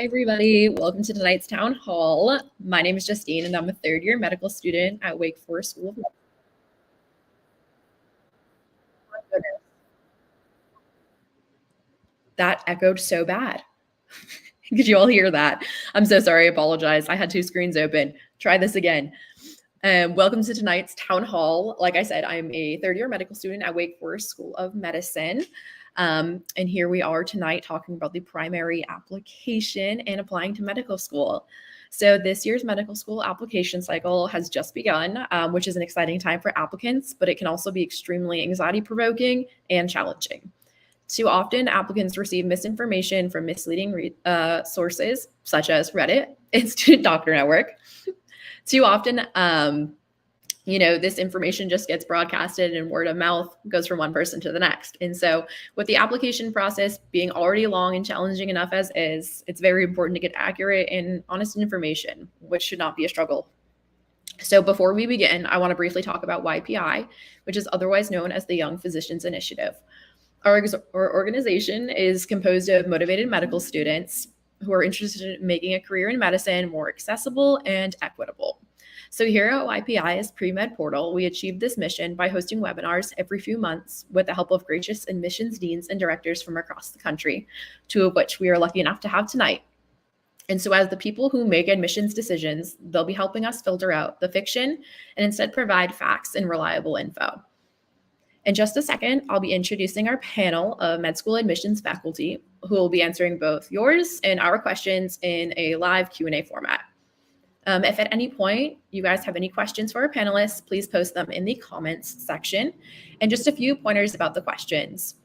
Hi, everybody. Welcome to tonight's town hall. My name is Justine, and I'm a third-year medical student at Wake Forest School of Medicine. That echoed so bad. Could you all hear that? I'm so sorry. I apologize. I had two screens open. Try this again. Welcome to tonight's town hall. Like I said, I'm a third-year medical student at Wake Forest School of Medicine. And here we are tonight talking about the primary application and applying to medical school. So this year's medical school application cycle has just begun, which is an exciting time for applicants, but it can also be extremely anxiety-provoking and challenging. Too often, applicants receive misinformation from misleading sources, such as Reddit and Student Doctor Network. Too often, this information just gets broadcasted and word of mouth goes from one person to the next. And so with the application process being already long and challenging enough as is, it's very important to get accurate and honest information, which should not be a struggle. So before we begin, I want to briefly talk about YPI, which is otherwise known as the Young Physicians Initiative. Our organization is composed of motivated medical students who are interested in making a career in medicine more accessible and equitable. So here at YPI's Pre-Med Portal, we achieved this mission by hosting webinars every few months with the help of gracious admissions deans and directors from across the country, two of which we are lucky enough to have tonight. And so as the people who make admissions decisions, they'll be helping us filter out the fiction and instead provide facts and reliable info. In just a second, I'll be introducing our panel of med school admissions faculty who will be answering both yours and our questions in a live Q&A format. If at any point you guys have any questions for our panelists, please post them in the comments section. And just a few pointers about the questions.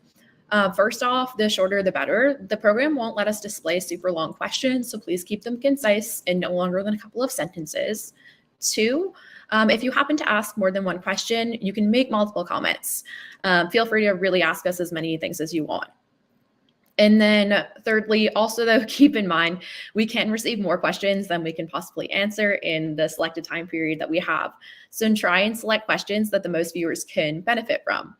First off, the shorter the better. The program won't let us display super long questions, so please keep them concise and no longer than a couple of sentences. Two, if you happen to ask more than one question, you can make multiple comments. Feel free to really ask us as many things as you want. And then thirdly, also though, keep in mind, we can receive more questions than we can possibly answer in the selected time period that we have. So try and select questions that the most viewers can benefit from.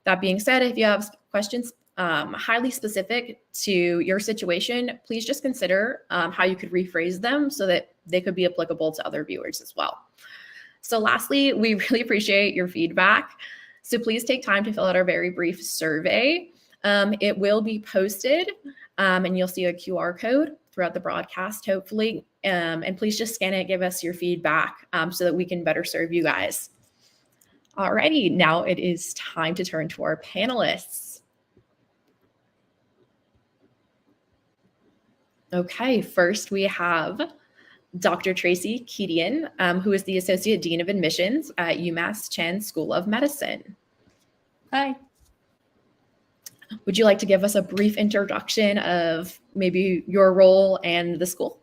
That being said, if you have questions highly specific to your situation, please just consider how you could rephrase them so that they could be applicable to other viewers as well. So lastly, we really appreciate your feedback. So please take time to fill out our very brief survey. It will be posted and you'll see a QR code throughout the broadcast, hopefully. And please just scan it, give us your feedback so that we can better serve you guys. Alrighty, now it is time to turn to our panelists. Okay, first we have Dr. Tracy Kedian, who is the Associate Dean of Admissions at UMass Chan School of Medicine. Hi. Would you like to give us a brief introduction of maybe your role and the school?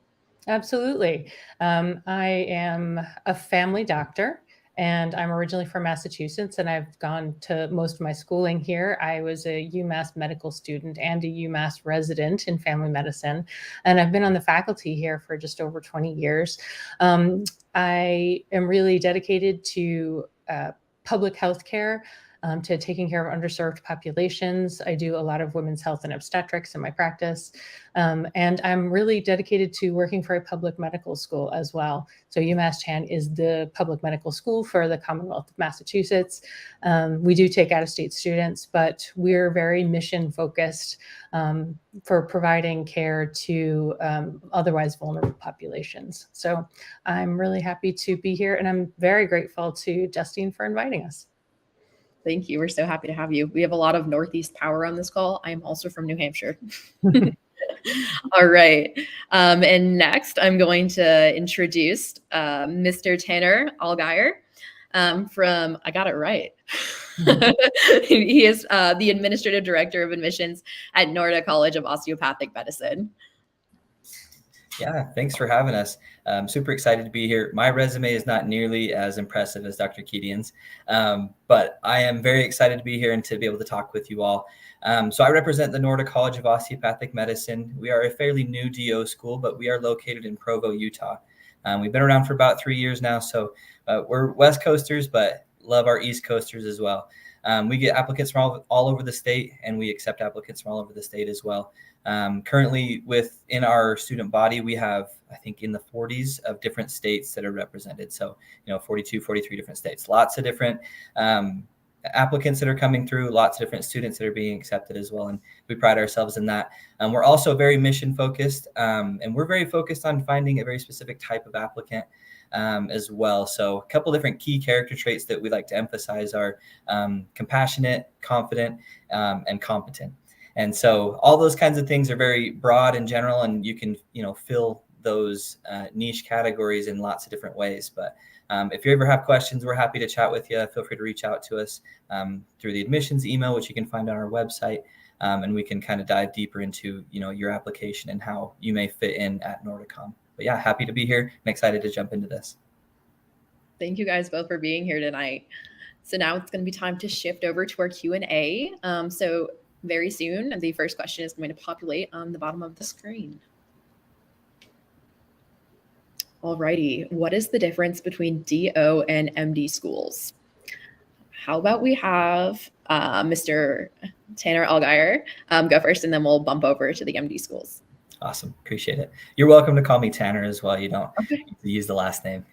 Absolutely. I am a family doctor, and I'm originally from Massachusetts, and I've gone to most of my schooling here. I was a UMass medical student and a UMass resident in family medicine, and I've been on the faculty here for just over 20 years. I am really dedicated to public health care, to taking care of underserved populations. I do a lot of women's health and obstetrics in my practice. And I'm really dedicated to working for a public medical school as well. So UMass Chan is the public medical school for the Commonwealth of Massachusetts. We do take out-of-state students, but we're very mission focused for providing care to otherwise vulnerable populations. So I'm really happy to be here, and I'm very grateful to Justine for inviting us. Thank you. We're so happy to have you. We have a lot of Northeast power on this call. I am also from New Hampshire. All right. And next, I'm going to introduce Mr. Tanner Allgaier from, I got it right. He is the Administrative Director of Admissions at Noorda College of Osteopathic Medicine. Yeah, thanks for having us. I'm super excited to be here. My resume is not nearly as impressive as Dr. Kedian's, but I am very excited to be here and to be able to talk with you all. So I represent the Noorda College of Osteopathic Medicine. We are a fairly new DO school, but we are located in Provo, Utah. We've been around for about 3 years now, so we're West Coasters, but love our East Coasters as well. We get applicants from all over the state, and we accept applicants from all over the state as well. Currently within our student body, we have, I think, in the 40s of different states that are represented. So, 42, 43 different states, lots of different applicants that are coming through, lots of different students that are being accepted as well. And we pride ourselves in that. We're also very mission focused, and we're very focused on finding a very specific type of applicant as well. So a couple different key character traits that we like to emphasize are compassionate, confident, and competent. And so all those kinds of things are very broad and general, and you can, fill those niche categories in lots of different ways. But if you ever have questions, we're happy to chat with you. Feel free to reach out to us through the admissions email, which you can find on our website. And we can kind of dive deeper into, your application and how you may fit in at Noorda. But yeah, happy to be here and excited to jump into this. Thank you guys both for being here tonight. So now it's going to be time to shift over to our Q&A. So very soon, the first question is going to populate on the bottom of the screen. Alrighty, what is the difference between DO and MD schools? How about we have Mr. Tanner Allgaier go first, and then we'll bump over to the MD schools. Awesome. Appreciate it. You're welcome to call me Tanner as well. You don't Okay. use the last name.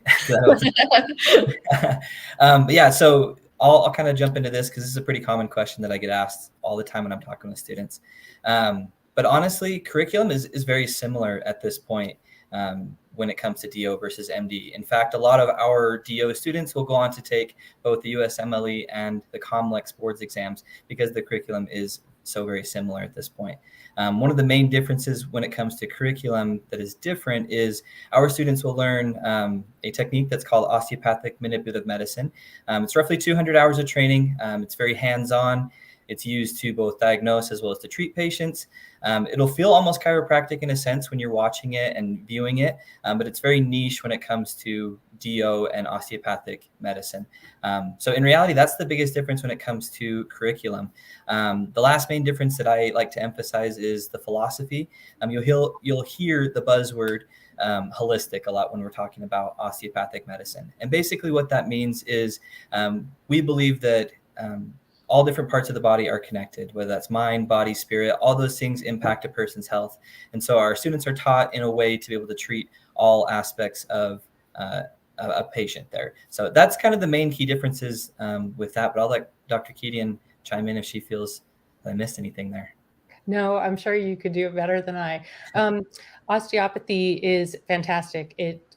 But yeah, so I'll kind of jump into this because this is a pretty common question that I get asked all the time when I'm talking with students. But honestly, curriculum is very similar at this point when it comes to DO versus MD. In fact, a lot of our DO students will go on to take both the USMLE and the COMLEX boards exams because the curriculum is so very similar at this point. One of the main differences when it comes to curriculum that is different is our students will learn a technique that's called osteopathic manipulative medicine. It's roughly 200 hours of training. It's very hands-on. It's used to both diagnose as well as to treat patients. It'll feel almost chiropractic in a sense when you're watching it and viewing it, but it's very niche when it comes to DO and osteopathic medicine. So in reality, that's the biggest difference when it comes to curriculum. The last main difference that I like to emphasize is the philosophy. You'll hear the buzzword holistic a lot when we're talking about osteopathic medicine. And basically what that means is we believe that all different parts of the body are connected, whether that's mind, body, spirit, all those things impact a person's health. And so our students are taught in a way to be able to treat all aspects of a patient there. So that's kind of the main key differences with that. But I'll let Dr. Kedian chime in if she feels that I missed anything there. No, I'm sure you could do it better than I. Osteopathy is fantastic. It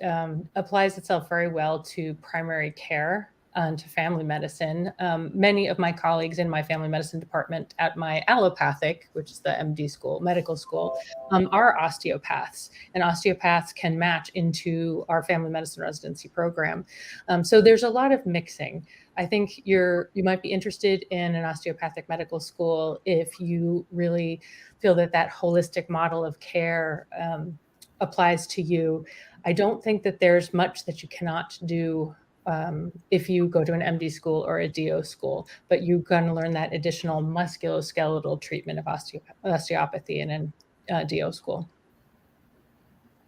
applies itself very well to primary care and to family medicine. Many of my colleagues in my family medicine department at my allopathic, which is the MD school, medical school, are osteopaths, and osteopaths can match into our family medicine residency program. So there's a lot of mixing. I think you might be interested in an osteopathic medical school if you really feel that holistic model of care applies to you. I don't think that there's much that you cannot do if you go to an MD school or a DO school, but you're going to learn that additional musculoskeletal treatment of osteopathy in a DO school.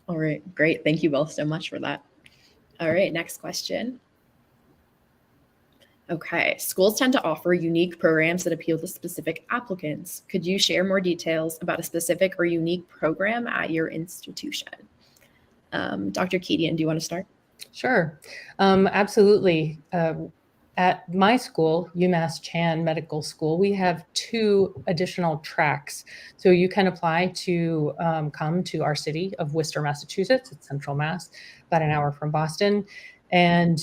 All right, great. Thank you both so much for that. All right, next question. Okay, schools tend to offer unique programs that appeal to specific applicants. Could you share more details about a specific or unique program at your institution? Dr. Kedian, do you want to start? Sure, absolutely. At my school, UMass Chan Medical School, we have 2 additional tracks. So you can apply to come to our city of Worcester, Massachusetts. It's Central Mass, about an hour from Boston, and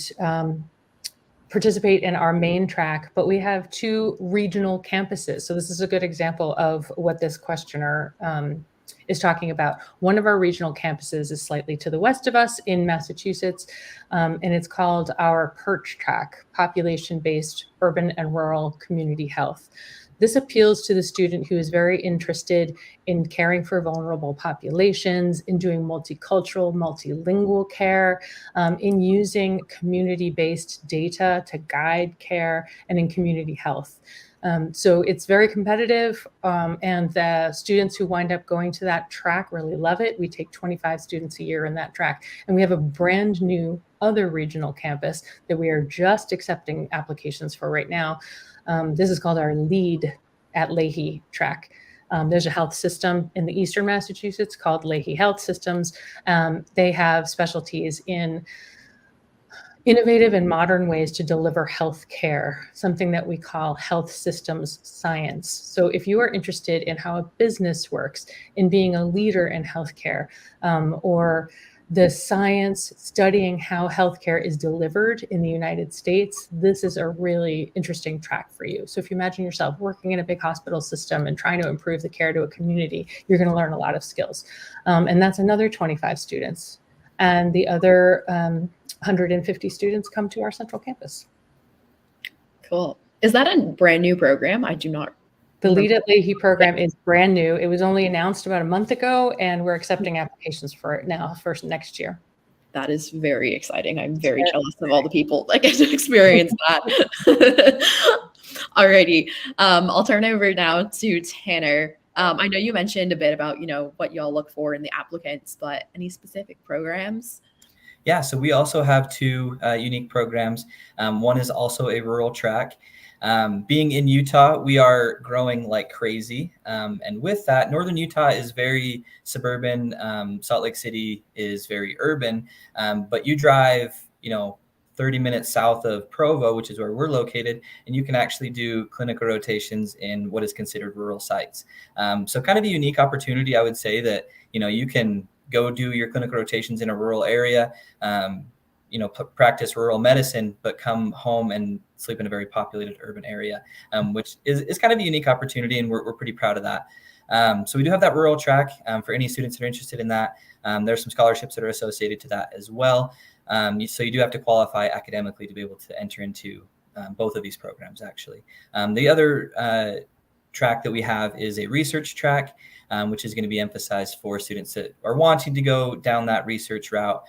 participate in our main track. But we have 2 regional campuses. So this is a good example of what this questioner is talking about. One of our regional campuses is slightly to the west of us in Massachusetts, and it's called our PERCH track, Population-Based Urban and Rural Community Health. This appeals to the student who is very interested in caring for vulnerable populations, in doing multicultural, multilingual care, in using community-based data to guide care, and in community health. So it's very competitive, and the students who wind up going to that track really love it. We take 25 students a year in that track, and we have a brand new other regional campus that we are just accepting applications for right now. This is called our LEAD at Leahy track. There's a health system in the Eastern Massachusetts called Leahy Health Systems. They have specialties in innovative and modern ways to deliver health care, something that we call health systems science. So if you are interested in how a business works, in being a leader in healthcare, or the science studying how healthcare is delivered in the United States, this is a really interesting track for you. So if you imagine yourself working in a big hospital system and trying to improve the care to a community, you're going to learn a lot of skills. And that's another 25 students. And the other 150 students come to our central campus. Cool. Is that a brand new program? I do not. The Lead at Leahy program is brand new. It was only announced about a month ago, and we're accepting applications for it now for next year. That is very exciting. I'm very jealous of all the people that get to experience that. Alrighty. I'll turn over now to Tanner. I know you mentioned a bit about, what y'all look for in the applicants, but any specific programs? Yeah, so we also have two unique programs. One is also a rural track. Being in Utah, we are growing like crazy. And with that, Northern Utah is very suburban. Salt Lake City is very urban. But you drive, 30 minutes south of Provo, which is where we're located, and you can actually do clinical rotations in what is considered rural sites. So kind of a unique opportunity, I would say, that, you can go do your clinical rotations in a rural area, practice rural medicine, but come home and sleep in a very populated urban area, which is kind of a unique opportunity, and we're pretty proud of that. So we do have that rural track for any students that are interested in that. There's some scholarships that are associated to that as well. So you do have to qualify academically to be able to enter into both of these programs, actually. The other track that we have is a research track, which is going to be emphasized for students that are wanting to go down that research route,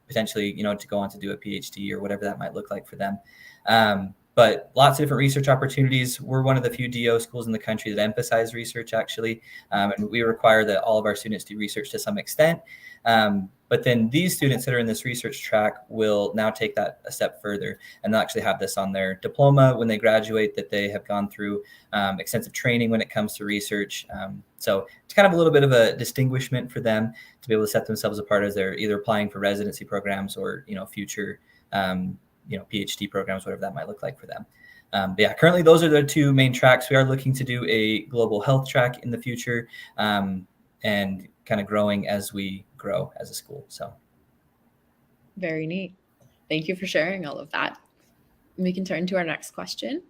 potentially, to go on to do a PhD or whatever that might look like for them. But lots of different research opportunities. We're one of the few DO schools in the country that emphasize research, actually. And we require that all of our students do research to some extent. But then these students that are in this research track will now take that a step further, and they'll actually have this on their diploma when they graduate, that they have gone through extensive training when it comes to research. So it's kind of a little bit of a distinguishment for them to be able to set themselves apart as they're either applying for residency programs or, future, PhD programs, whatever that might look like for them. But yeah, currently those are the two main tracks. We are looking to do a global health track in the future, and kind of growing as we grow as a school. So very neat. Thank you for sharing all of that. We can turn to our next question.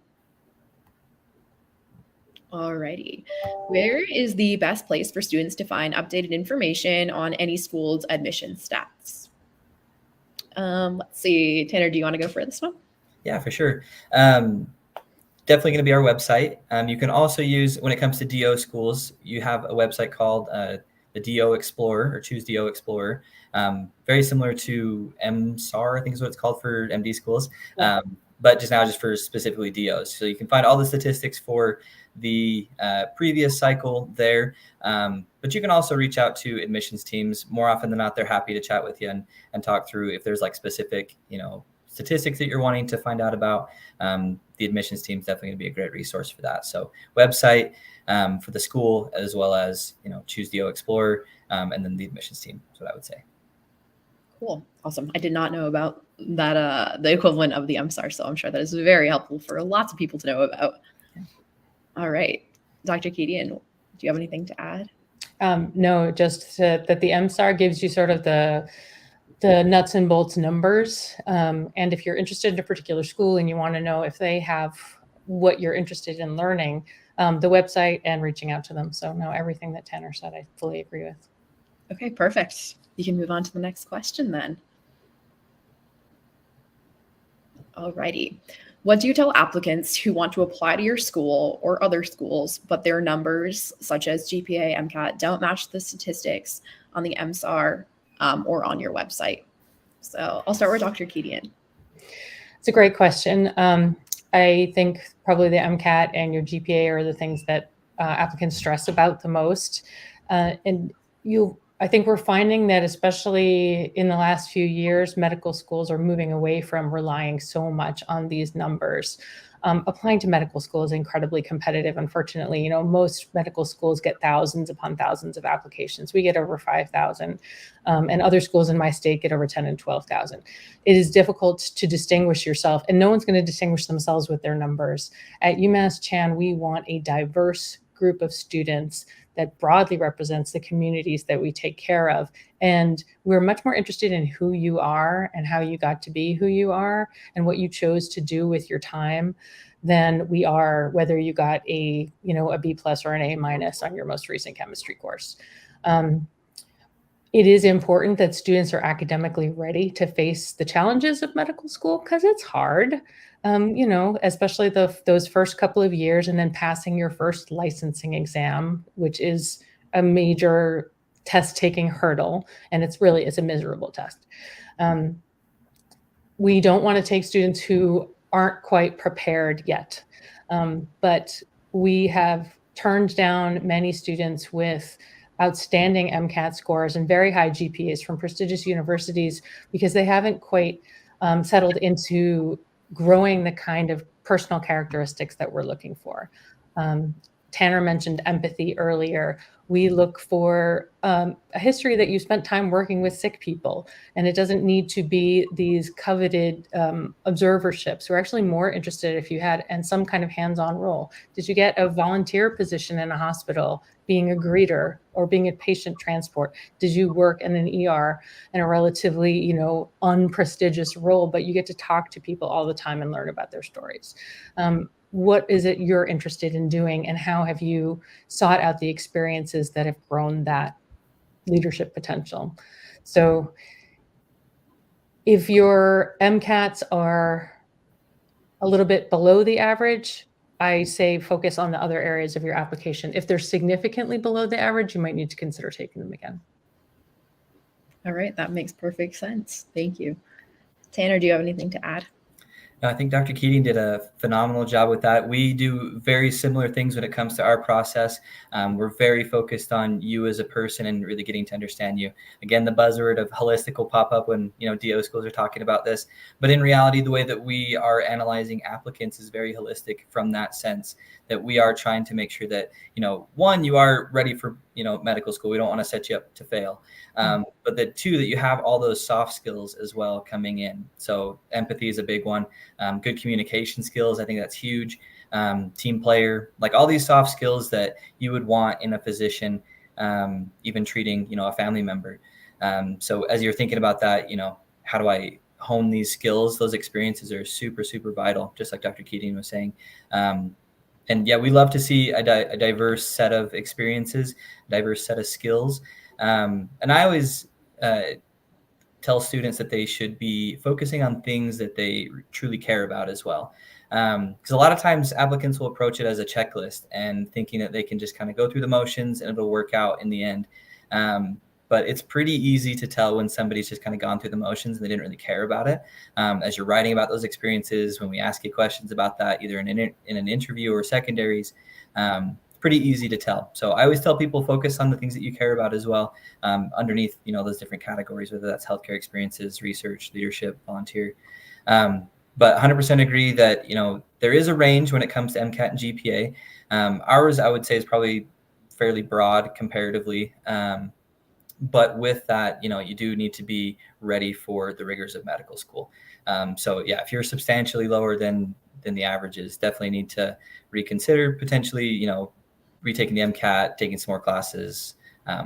Alrighty. Where is the best place for students to find updated information on any school's admission stats? Let's see. Tanner, do you want to go for this one? Yeah, for sure. Definitely going to be our website. You can also use, when it comes to DO schools, you have a website called the DO Explorer, or Choose DO Explorer. Very similar to MSAR, I think is what it's called for MD schools, but just for specifically DOs. So you can find all the statistics for the previous cycle there. But you can also reach out to admissions teams. More often than not, they're happy to chat with you and talk through if there's like specific, statistics that you're wanting to find out about. The admissions team is definitely going to be a great resource for that. So website for the school, as well as, Choose DO Explorer, and then the admissions team is what I would say. Cool. Awesome. I did not know about that, the equivalent of the MSAR, so I'm sure that is very helpful for lots of people to know about. Yeah. All right. Dr. Kedian, do you have anything to add? No, just that the MSAR gives you sort of the nuts and bolts numbers. And if you're interested in a particular school and you want to know if they have what you're interested in learning, the website and reaching out to them. So no, everything that Tanner said, I fully agree with. Okay, perfect. You can move on to the next question then. Alrighty. What do you tell applicants who want to apply to your school or other schools, but their numbers, such as GPA, MCAT, don't match the statistics on the MSAR or on your website? So I'll start with Dr. Kedian. It's a great question. I think probably the MCAT and your GPA are the things that applicants stress about the most. I think we're finding that, especially in the last few years, medical schools are moving away from relying so much on these numbers. applying to medical school is incredibly competitive. Unfortunately, most medical schools get thousands upon thousands of applications. We get over 5,000, and other schools in my state get over 10 and 12,000. It is difficult to distinguish yourself, and no one's going to distinguish themselves with their numbers. At UMass Chan, we want a diverse group of students that broadly represents the communities that we take care of. And we're much more interested in who you are and how you got to be who you are and what you chose to do with your time than we are whether you got a B+ or an A- on your most recent chemistry course. It is important that students are academically ready to face the challenges of medical school because it's hard. Especially those first couple of years, and then passing your first licensing exam, which is a major test-taking hurdle, and it's a miserable test. We don't want to take students who aren't quite prepared yet, but we have turned down many students with outstanding MCAT scores and very high GPAs from prestigious universities because they haven't quite settled into growing the kind of personal characteristics that we're looking for. Tanner mentioned empathy earlier. We look for a history that you spent time working with sick people, and it doesn't need to be these coveted observerships. We're actually more interested if you had some kind of hands-on role. Did you get a volunteer position in a hospital, being a greeter or being a patient transport? Did you work in an ER in a relatively, unprestigious role, but you get to talk to people all the time and learn about their stories? What is it you're interested in doing, and how have you sought out the experiences that have grown that leadership potential? So if your MCATs are a little bit below the average, I say focus on the other areas of your application. If they're significantly below the average, you might need to consider taking them again. All right, that makes perfect sense. Thank you. Tanner, do you have anything to add? No, I think Dr. Kedian did a phenomenal job with that. We do very similar things when it comes to our process. We're very focused on you as a person and really getting to understand you. Again, the buzzword of holistic will pop up when DO schools are talking about this. But in reality, the way that we are analyzing applicants is very holistic from that sense, that we are trying to make sure that, one, you are ready for medical school. We don't want to set you up to fail. But that two, that you have all those soft skills as well coming in. So empathy is a big one. Good communication skills, I think that's huge. Team player, like all these soft skills that you would want in a physician, even treating, a family member. So as you're thinking about that, how do I hone these skills? Those experiences are super, super vital, just like Dr. Kedian was saying. And yeah, we love to see a diverse set of experiences, diverse set of skills. And I always tell students that they should be focusing on things that they truly care about as well. Because a lot of times applicants will approach it as a checklist and thinking that they can just kind of go through the motions and it'll work out in the end. But it's pretty easy to tell when somebody's just kind of gone through the motions and they didn't really care about it. As you're writing about those experiences, when we ask you questions about that, either in an interview or secondaries, pretty easy to tell. So I always tell people focus on the things that you care about as well, underneath, those different categories, whether that's healthcare experiences, research, leadership, volunteer. But 100% agree that, there is a range when it comes to MCAT and GPA. Ours, I would say, is probably fairly broad comparatively. But with that, you do need to be ready for the rigors of medical school. So yeah, if you're substantially lower than the averages, definitely need to reconsider potentially, retaking the MCAT, taking some more classes,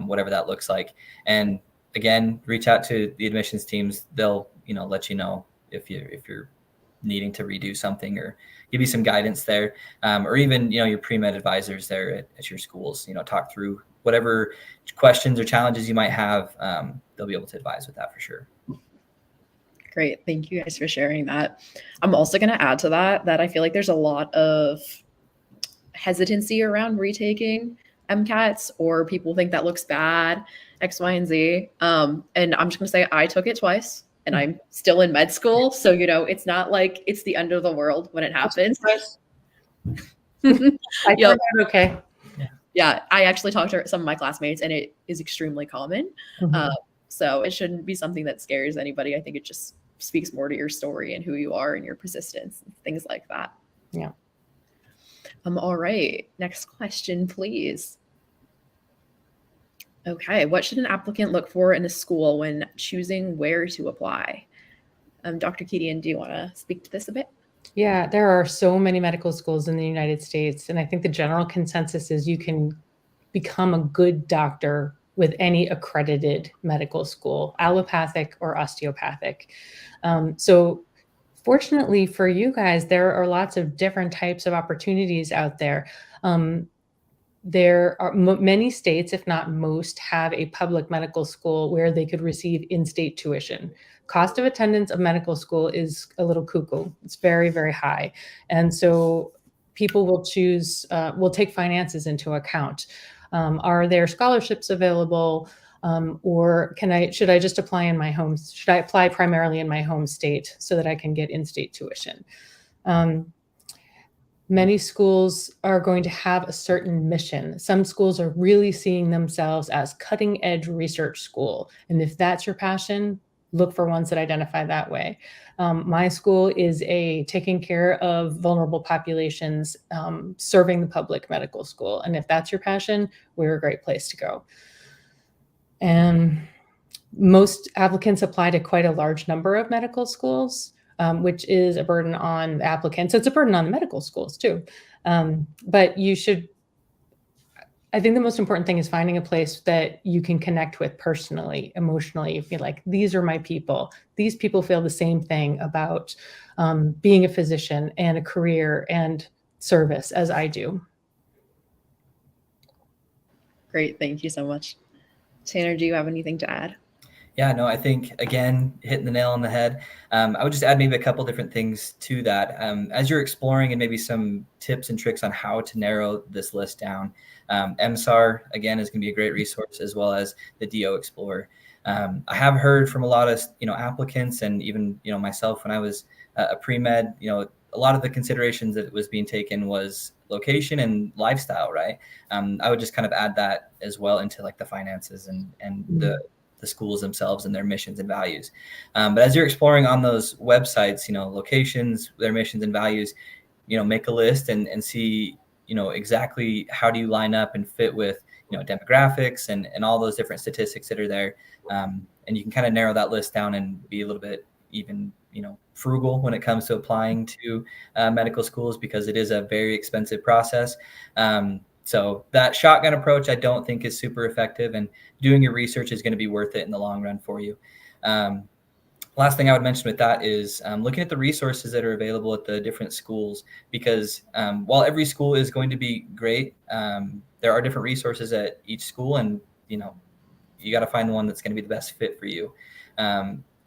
whatever that looks like. And again, reach out to the admissions teams. They'll, let you know if you're needing to redo something or give you some guidance there. Or even, your pre-med advisors there at your schools, talk through whatever questions or challenges you might have. They'll be able to advise with that for sure. Great. Thank you guys for sharing that. I'm also going to add to that I feel like there's a lot of hesitancy around retaking MCATs, or people think that looks bad, X, Y, and Z. And I'm just going to say I took it twice and I'm still in med school. So, it's not like it's the end of the world when it happens. I yep. Okay. Yeah, I actually talked to some of my classmates and it is extremely common. Mm-hmm. So it shouldn't be something that scares anybody. I think it just speaks more to your story and who you are and your persistence and things like that. Yeah. All right. Next question, please. Okay. What should an applicant look for in a school when choosing where to apply? Dr. Kedian, do you want to speak to this a bit? Yeah, there are so many medical schools in the United States. And I think the general consensus is you can become a good doctor with any accredited medical school, allopathic or osteopathic. So fortunately for you guys, there are lots of different types of opportunities out there. There are many states, if not most, have a public medical school where they could receive in-state tuition. Cost of attendance of medical school is a little cuckoo. It's very, very high. And so people will choose, will take finances into account. Are there scholarships available? Or should I just apply in my home? Should I apply primarily in my home state so that I can get in-state tuition? Many schools are going to have a certain mission. Some schools are really seeing themselves as cutting edge research school. And if that's your passion, look for ones that identify that way. My school is taking care of vulnerable populations, serving the public medical school. And if that's your passion, we're a great place to go. And most applicants apply to quite a large number of medical schools, which is a burden on the applicants. So it's a burden on the medical schools too. But I think the most important thing is finding a place that you can connect with personally, emotionally. Be like, these are my people. These people feel the same thing about being a physician and a career and service as I do. Great. Thank you so much. Tanner, do you have anything to add? Yeah, no, I think, again, hitting the nail on the head. I would just add maybe a couple different things to that. As you're exploring and maybe some tips and tricks on how to narrow this list down, MSAR, again, is going to be a great resource, as well as the DO Explorer. I have heard from a lot of, applicants, and even, myself when I was a pre-med, a lot of the considerations that was being taken was location and lifestyle, right? I would just kind of add that as well into like the finances and the schools themselves and their missions and values. But as you're exploring on those websites, locations, their missions and values, make a list and see, exactly how do you line up and fit with, demographics and all those different statistics that are there. And you can kind of narrow that list down and be a little bit even, frugal when it comes to applying to medical schools, because it is a very expensive process. So that shotgun approach, I don't think is super effective, and doing your research is going to be worth it in the long run for you. Last thing I would mention with that is looking at the resources that are available at the different schools, because while every school is going to be great, there are different resources at each school, and you got to find the one that's going to be the best fit for you.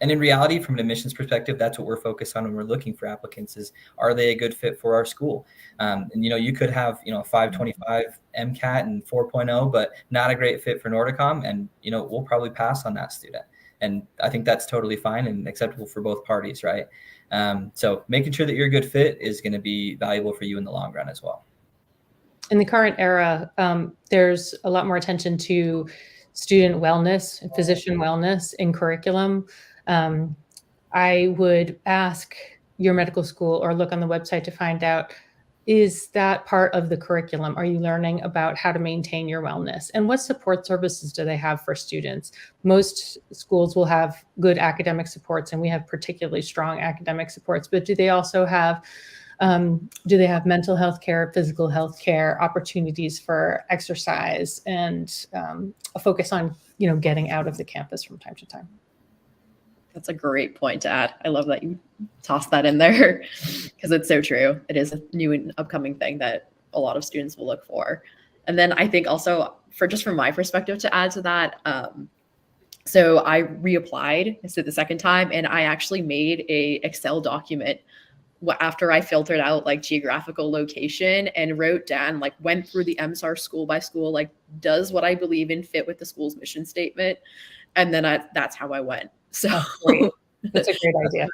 And in reality, from an admissions perspective, that's what we're focused on when we're looking for applicants is, are they a good fit for our school? And, you could have, a 525 MCAT and 4.0, but not a great fit for Noorda, and, we'll probably pass on that student. And I think that's totally fine and acceptable for both parties, right? So making sure that you're a good fit is going to be valuable for you in the long run as well. In the current era, there's a lot more attention to student wellness and physician wellness in curriculum. I would ask your medical school or look on the website to find out, is that part of the curriculum? Are you learning about how to maintain your wellness? And what support services do they have for students? Most schools will have good academic supports, and we have particularly strong academic supports, but do they also have mental health care, physical health care, opportunities for exercise, and a focus on, getting out of the campus from time to time? That's a great point to add. I love that you tossed that in there because it's so true. It is a new and upcoming thing that a lot of students will look for. And then I think also from my perspective to add to that, so I reapplied, so the second time, and I actually made a Excel document after I filtered out like geographical location and wrote down, like went through the MSAR school by school, like does what I believe in fit with the school's mission statement. And then that's how I went. So that's a great idea.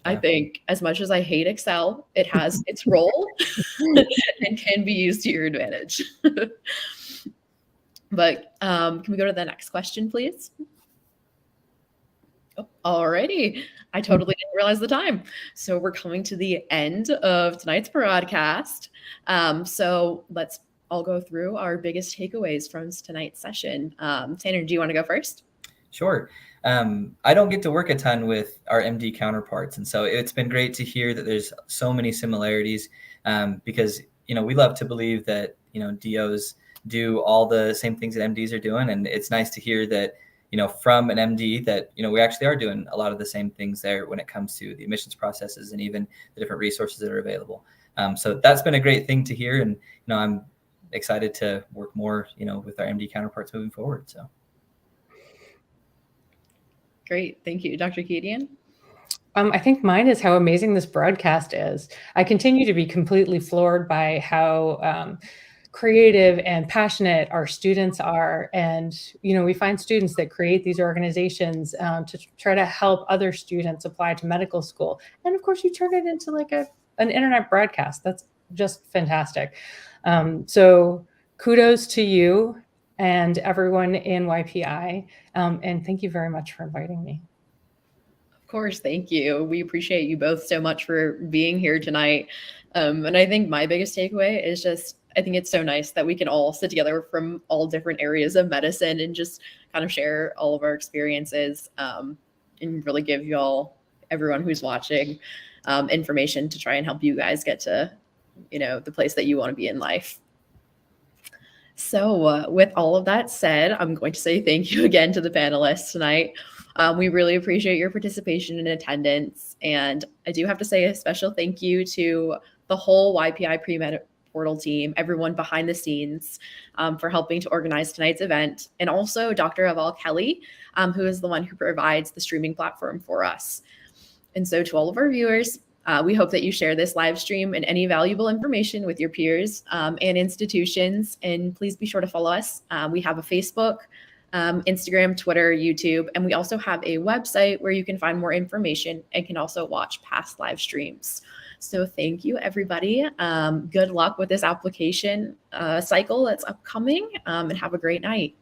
I think as much as I hate Excel, it has its role and can be used to your advantage. But can we go to the next question, please? Oh, alrighty. I totally didn't realize the time. So we're coming to the end of tonight's broadcast. So let's all go through our biggest takeaways from tonight's session. Tanner, do you want to go first? Sure. I don't get to work a ton with our MD counterparts. And so it's been great to hear that there's so many similarities because, we love to believe that, DOs do all the same things that MDs are doing. And it's nice to hear that, from an MD that, we actually are doing a lot of the same things there when it comes to the admissions processes and even the different resources that are available. So that's been a great thing to hear. And, I'm excited to work more, with our MD counterparts moving forward. So. Great. Thank you. Dr. Kedian? I think mine is how amazing this broadcast is. I continue to be completely floored by how creative and passionate our students are. And, we find students that create these organizations to try to help other students apply to medical school. And of course, you turn it into like an internet broadcast. That's just fantastic. So kudos to you and everyone in YPI. And thank you very much for inviting me. Of course, thank you. We appreciate you both so much for being here tonight. And I think my biggest takeaway is just, I think it's so nice that we can all sit together from all different areas of medicine and just kind of share all of our experiences and really give you all, everyone who's watching, information to try and help you guys get to, the place that you want to be in life. So with all of that said, I'm going to say thank you again to the panelists tonight. We really appreciate your participation and attendance. And I do have to say a special thank you to the whole YPI Pre-Med Portal team, everyone behind the scenes for helping to organize tonight's event. And also Dr. Aval Kelly, who is the one who provides the streaming platform for us. And so to all of our viewers, we hope that you share this live stream and any valuable information with your peers and institutions. And please be sure to follow us. We have a Facebook, Instagram, Twitter, YouTube, and we also have a website where you can find more information and can also watch past live streams. So thank you, everybody. Good luck with this application cycle that's upcoming and have a great night.